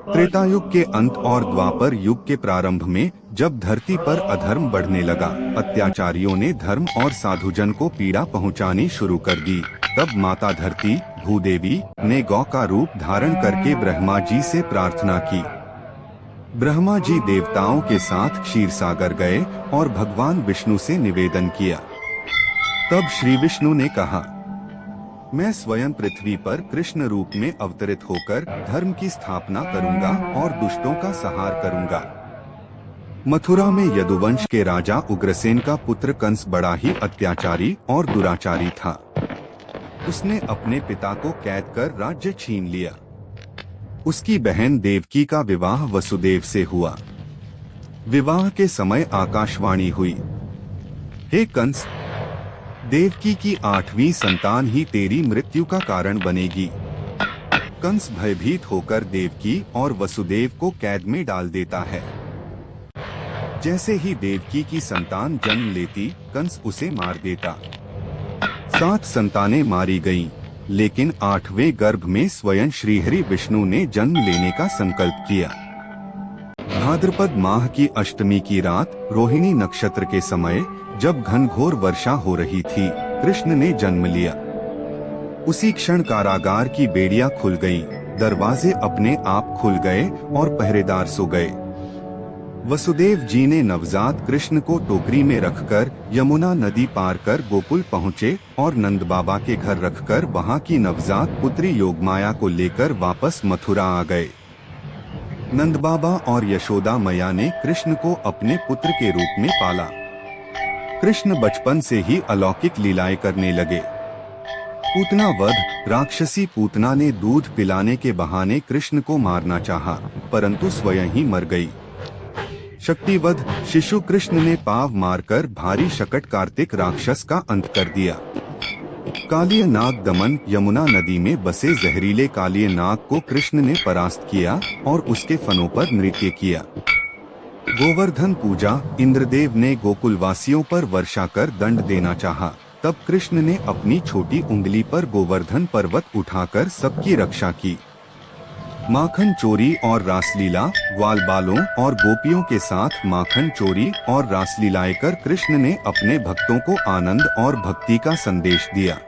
त्रेतायुग के अंत और द्वापर युग के प्रारंभ में जब धरती पर अधर्म बढ़ने लगा, अत्याचारियों ने धर्म और साधुजन को पीड़ा पहुंचानी शुरू कर दी। तब माता धरती भूदेवी ने गौ का रूप धारण करके ब्रह्मा जी से प्रार्थना की। ब्रह्मा जी देवताओं के साथ क्षीर सागर गए और भगवान विष्णु से निवेदन किया। तब श्री विष्णु ने कहा, मैं स्वयं पृथ्वी पर कृष्ण रूप में अवतरित होकर धर्म की स्थापना करूंगा और दुष्टों का संहार करूंगा। मथुरा में यदुवंश के राजा उग्रसेन का पुत्र कंस बड़ा ही अत्याचारी और दुराचारी था। उसने अपने पिता को कैद कर राज्य छीन लिया। उसकी बहन देवकी का विवाह वसुदेव से हुआ। विवाह के समय आकाशवाणी हुई, हे कंस, देवकी की 8वीं संतान ही तेरी मृत्यु का कारण बनेगी। कंस भयभीत होकर देवकी और वसुदेव को कैद में डाल देता है। जैसे ही देवकी की संतान जन्म लेती, कंस उसे मार देता। 7 संतानें मारी गईं, लेकिन 8वें गर्भ में स्वयं श्रीहरि विष्णु ने जन्म लेने का संकल्प किया। भाद्रपद माह की अष्टमी की रात रोहिणी नक्षत्र के समय जब घनघोर वर्षा हो रही थी, कृष्ण ने जन्म लिया। उसी क्षण कारागार की बेड़ियां खुल गईं, दरवाजे अपने आप खुल गए और पहरेदार सो गए। वसुदेव जी ने नवजात कृष्ण को टोकरी में रखकर यमुना नदी पार कर गोकुल पहुँचे और नंद बाबा के घर रखकर वहां की नवजात पुत्री योगमाया को लेकर वापस मथुरा आ गए। नंद बाबा और यशोदा मैया ने कृष्ण को अपने पुत्र के रूप में पाला। कृष्ण बचपन से ही अलौकिक लीलाएं करने लगे। पूतना वध, राक्षसी पूतना ने दूध पिलाने के बहाने कृष्ण को मारना चाहा, परंतु स्वयं ही मर गई। शक्तिवध, शिशु कृष्ण ने पाव मारकर भारी शकट कार्तिक राक्षस का अंत कर दिया। कालिय नाग दमन, यमुना नदी में बसे जहरीले कालिय नाग को कृष्ण ने परास्त किया और उसके फनों पर नृत्य किया। गोवर्धन पूजा, इंद्रदेव ने गोकुलवासियों पर वर्षा कर दंड देना चाहा, तब कृष्ण ने अपनी छोटी उंगली पर गोवर्धन पर्वत उठाकर सबकी रक्षा की। माखन चोरी और रासलीला, ग्वाल बालों और गोपियों के साथ माखन चोरी और रासलीलाएं कर कृष्ण ने अपने भक्तों को आनंद और भक्ति का संदेश दिया।